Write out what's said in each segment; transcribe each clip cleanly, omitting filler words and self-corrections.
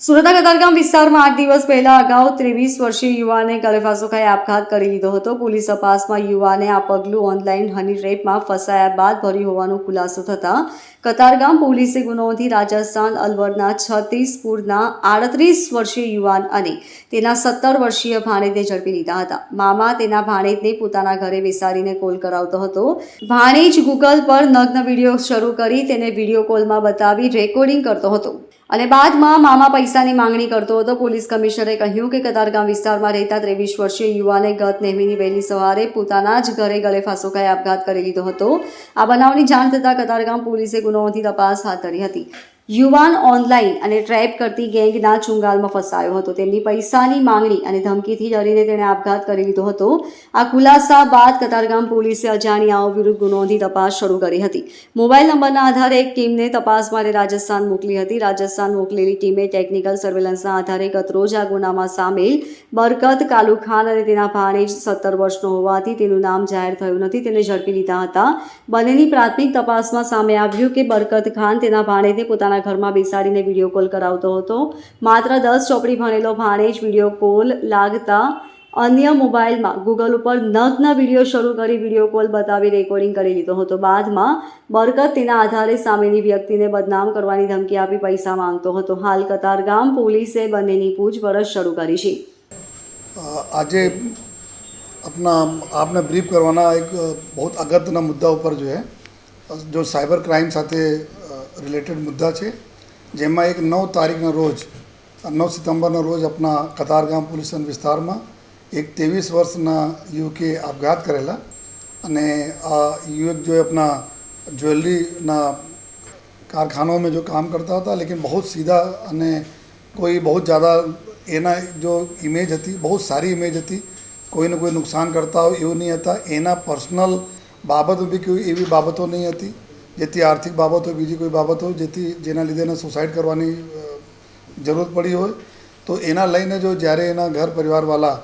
સુરતના કતારગામ વિસ્તારમાં 8 દિવસ પહેલા અગાઉ 23 વર્ષીય યુવાને ગળેફાંસો ખાઈ આપઘાત કરી લીધો હતો. પોલીસ તપાસમાં યુવાને આ પગલું ઓનલાઈન હની ટ્રેપમાં ફસાયા બાદ ભર્યું હોવાનો ખુલાસો થતાં કતારગામ પોલીસે ગુનો નોંધી રાજસ્થાન અલવરના છત્તીસપુરના 38 વર્ષીય યુવાન અને તેના 17 વર્ષીય ભાણેજને ઝડપી લીધા હતા. મામા તેના ભાણેજને પોતાના ઘરે બેસાડીને કોલ કરાવતો હતો. ભાણેજ ગૂગલ પર નગ્ન વિડીયો શરૂ કરી તેને વિડીયો કોલમાં બતાવી રેકોર્ડિંગ કરતો હતો અને બાદમાં મામા પૈસાની માંગણી કરતો હતો. પોલીસ કમિશનરે કહ્યું કે કતારગામ વિસ્તારમાં રહેતા 23 વર્ષીય યુવાને ગત નેહમીની વહેલી સવારે પોતાના જ ઘરે ગળેફાંસો ખાઈ આપઘાત કરી લીધો હતો. આ બનાવની જાણ થતાં કતારગામ પોલીસે ગુનો નોંધી તપાસ હાથ ધરી હતી. યુવાન ઓનલાઈન અને ટ્રેપ કરતી ગેંગના ચુંગાલમાં ફસાયો હતો. તેમની પૈસાની માંગણી અને ધમકીથી ડરીને તેણે આપઘાત કરી લીધો હતો. આ ખુલાસા બાદ કતારગામ પોલીસે અજાણ્યાઓ વિરુદ્ધ ગુનો નોંધી તપાસ શરૂ કરી હતી. મોબાઈલ નંબરના આધારે એક ટીમને તપાસ માટે રાજસ્થાન મોકલી હતી. રાજસ્થાન મોકલેલી ટીમે ટેકનિકલ સર્વેલન્સના આધારે ગતરોજ આ ગુનામાં સામેલ બરકત કાલુ ખાન અને તેના ભાણેજ 17 વર્ષનો હોવાથી તેનું નામ જાહેર થયું નથી તેને ઝડપી લીધા હતા. બંનેની પ્રાથમિક તપાસમાં સામે આવ્યું કે બરકત ખાન તેના ભાણેજને પોતાના ઘરમાં બેસાડીને વિડીયો કોલ કરાવતો હતો. માત્ર 10 ચોપડી ભણેલો ભાણેજ વિડીયો કોલ લાગતા અન્ય મોબાઈલમાં ગૂગલ ઉપર નગ્ન વિડીયો શરૂ કરી વિડીયો કોલ બતાવી રેકોર્ડિંગ કરી લીધો હતો. બાદમાં બરકત તેના આધારે સામેની વ્યક્તિને બદનામ કરવાની ધમકી આપી પૈસા માંગતો હતો. હાલ કતારગામ પોલીસે બંનેની પૂછપરછ શરૂ કરી છે. આજે अपना आपने ब्रीफ करवाना एक बहुत अगत्यના મુદ્દા ઉપર जो साइबर क्राइम સાથે રિલેટેડ મુદ્દા છે, જેમાં એક 9 તારીખના રોજ 9 સપ્ટેમ્બરના રોજ આપણા કતારગામ પોલીસ વિસ્તારમાં એક 23 વર્ષના યુવકે આપઘાત કરેલા અને આ યુવક जो अपना ज्वेलरीના कारखानों में जो काम करता था, लेकिन बहुत सीधा અને કોઈ बहुत ज़्यादा એના जो इमेज હતી बहुत सारी इमेज હતી. કોઈને કોઈ નુકસાન કરતા હોય એવું નહીં હતા. એના પર્સનલ બાબતો બી કોઈ એવી બાબતો નહીં હતી જેથી આર્થિક બાબતો બીજી કોઈ બાબતો જેથી જેના લીધે એને સુસાઇડ કરવાની જરૂરત પડી હોય. તો એના લઈને જો જ્યારે એના ઘર પરિવારવાળા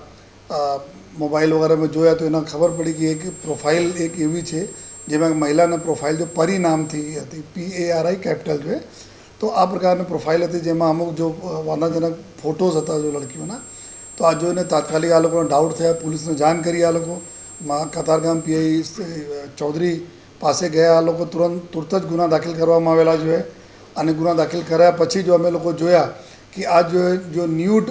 મોબાઈલ વગેરેમાં જોયા તો એને ખબર પડી કે એક પ્રોફાઇલ એક એવી છે જેમાં મહિલાના પ્રોફાઇલ જો પરી નામથી હતી, PARI કેપિટલ છે. તો આ પ્રકારની પ્રોફાઇલ હતી જેમાં અમુક જો વાંધાજનક ફોટોઝ હતા જો લડકીઓના. તો આ જોઈને તાત્કાલિક આ લોકોને ડાઉટ થયા, પોલીસને જાણ કરી. આ લોકો કતારગામ PI ચૌધરી પાસે ગયા. આ લોકો તુરત જ ગુના દાખલ કરવામાં આવેલા જોઈએ અને ગુના દાખલ કર્યા પછી જો અમે લોકો જોયા કે આ જો ન્યૂડ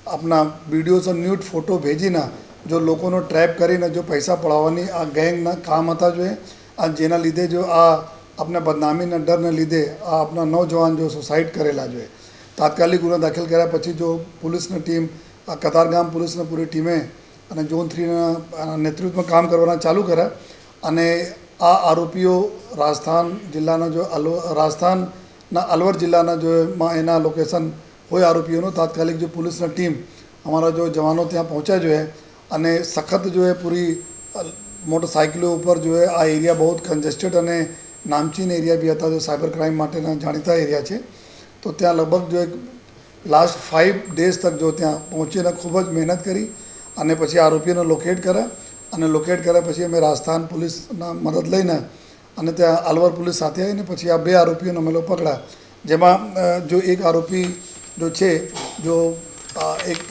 આપણા વિડીયોઝ ન્યૂડ ફોટો ભેજીને જો લોકોનો ટ્રેપ કરીને જો પૈસા પડાવવાની આ ગેંગના કામ હતા જોઈએ. આ જેના લીધે જો આ આપણા બદનામીના ડરને લીધે આ આપણા નौजवान જો સુસાઇડ કરેલા જોઈએ. તાત્કાલિક ગુના દાખલ કર્યા પછી જો પોલીસની ટીમ કતારગામ પોલીસની પૂરી ટીમે અને ઝોન 3ના નેતૃત્વમાં કામ કરવાના ચાલુ કર્યા અને આ આરોપીઓ રાજસ્થાનના અલવર જિલ્લાના જો એના લોકેશન હોય આરોપીઓનો તાત્કાલિક જો પોલીસની ટીમ અમારા જો જવાનો ત્યાં પહોંચ્યા જોઈએ અને સખત જો પૂરી મોટરસાઇકલો ઉપર જો આ એરિયા બહુ કન્જેસ્ટેડ અને નામચીન એરિયા બી હતા જો સાયબર ક્રાઇમ માટેના જાણીતા એરિયા છે. તો ત્યાં લગભગ જો એક લાસ્ટ 5 ડેઝ તક જો ત્યાં પહોંચીને ખૂબ જ મહેનત કરી અને પછી આરોપીઓને લોકેટ કર્યા અને લોકેટ કર્યા પછી અમે રાજસ્થાન પોલીસના મદદ લઈને અને ત્યાં અલવર પોલીસ સાથે આવીને પછી આ 2 આરોપીઓને અમે લોકો પકડ્યા. જેમાં જો એક આરોપી જો છે જો એક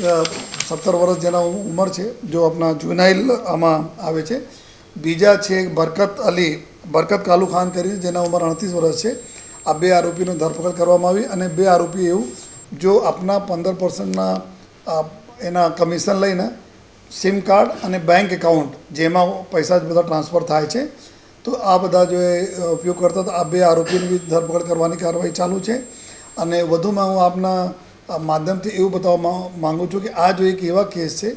17 વર્ષ જેના ઉંમર છે જો આપણા જુનાઇલ આમાં આવે છે. બીજા છે બરકત કાલુ ખાન કરીને જેના ઉંમર 38 વર્ષ છે. આ 2 આરોપીનો ધરપકડ કરવામાં આવી અને 2 આરોપી એવું જો આપણા 15%ના એના કમિશન લઈને સિમ કાર્ડ અને બેંક એકાઉન્ટ જેમાં પૈસા જ બધા ટ્રાન્સફર થાય છે તો આ બધા જો એ ઉપયોગ કરતા હતા. આ 2 આરોપીની બી ધરપકડ કરવાની કાર્યવાહી ચાલુ છે. અને વધુમાં હું આપના માધ્યમથી એવું બતાવવા માગું છું કે આ જો એક એવા કેસ છે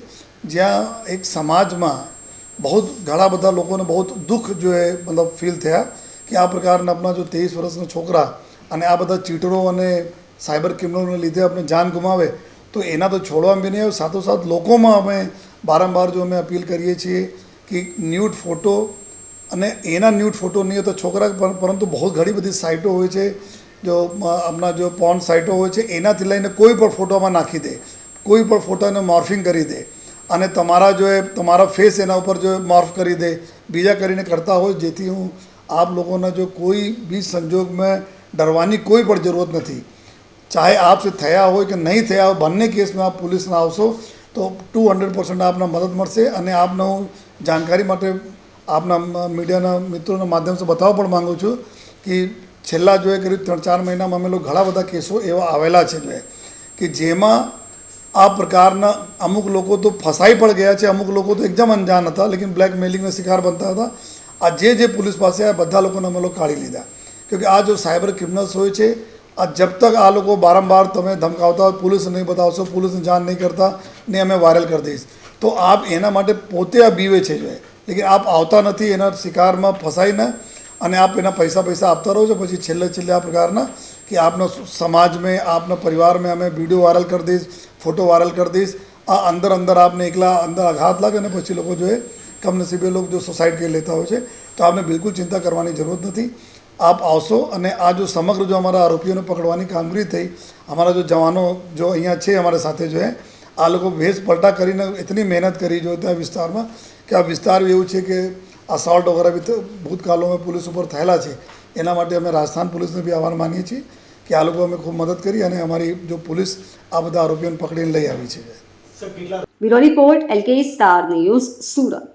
જ્યાં એક સમાજમાં બહુ ઘણા બધા લોકોને બહુ દુઃખ જો એ મતલબ ફીલ થયા કે આ પ્રકારના આપણા જો 23 વર્ષના છોકરા અને આ બધા ચીટરો અને સાયબર ક્રિમિનલને લીધે આપણે જાન ગુમાવે તો એના તો છોડવામાં બી નહીં આવે. સાથોસાથ લોકોમાં અમે વારંવાર જો અમે અપીલ કરીએ છીએ કે ન્યૂડ ફોટો અને એના ન્યૂડ ફોટો નહીં હોય તો છોકરા પરંતુ બહુ ઘણી બધી સાઇટો હોય છે જો આપણા જો પોર્ન સાઇટો હોય છે એનાથી લઈને કોઈ પણ ફોટોમાં નાખી દે, કોઈ પણ ફોટોને મોર્ફિંગ કરી દે અને તમારા જો તમારા ફેસ એના ઉપર જો મોર્ફ કરી દે બીજા કરીને કરતા હોય. જેથી आप लोगों ने जो कोई भी संजोग में डरवानी कोई પણ જરૂરત નથી. ચાહે આપસે થયા હોય કે નહીં થયા હોય બંને કેસમાં આપ પોલીસના આવશો તો 200% આપને મદદ મળશે અને આપને હું જાણકારી માટે આપના મીડિયાના મિત્રોના માધ્યમથી બતાવવા પણ માગું છું કે છેલ્લા જો કરીબ 3-4 મહિનામાં અમે લોકો ઘણા બધા કેસો એવા આવેલા છે જો કે જેમાં આ પ્રકારના અમુક લોકો તો ફસાઈ પણ ગયા છે, અમુક લોકો તો એકદમ અંજાન હતા લેકિન બ્લેકમેલિંગના શિકાર બનતા હતા. આ જે પોલીસ પાસે આ બધા લોકોને અમે લોકો કાઢી લીધા કેમકે આ જો સાયબર ક્રિમિનલ્સ હોય છે આ જબ તક આ લોકો બારંબાર તમે ધમકાવતા હોય પુલિસ નહીં બતાવશો, પુલિસને જાણ નહીં કરતા ને અમે વાયરલ કરી દઈશ તો આપ એના માટે પોતે આ બીવે છે જો લેકિન આપ આવતા નથી, એના શિકારમાં ફસાઈને અને આપ એના પૈસા આપતા રહો છો. પછી છેલ્લે આ પ્રકારના કે આપનો સમાજમાં આપના પરિવારમાં અમે વિડીયો વાયરલ કરી દઈશ, ફોટો વાયરલ કરી દઈશ, આ અંદર આપને એકલા અંદર આઘાત લાગે અને પછી લોકો જો કમનસીબે લોકો જો સુસાઇડ કરી લેતા હોય છે. તો આપને બિલકુલ ચિંતા કરવાની જરૂરત નથી. આપ આવશો અને આ જો સમગ્ર જો અમારા આરોપીઓને પકડવાની કામગીરી થઈ, અમારા જો જવાનો જો અહીંયા છે અમારા સાથે જો આ લોકો ભેસ પલટા કરીને એટલી મહેનત કરી જો ત્યાં વિસ્તારમાં કે આ વિસ્તાર એવું છે કે અસોલ્ટ વગેરે બી ભૂતકાળોમાં પોલીસ ઉપર થયેલા છે. એના માટે અમે રાજસ્થાન પોલીસને બી આભાર માનીએ છીએ કે આ લોકો અમે ખૂબ મદદ કરી અને અમારી જો પોલીસ આ બધા આરોપીઓને પકડીને લઈ આવી છે. Bureau report LK star news, Surat.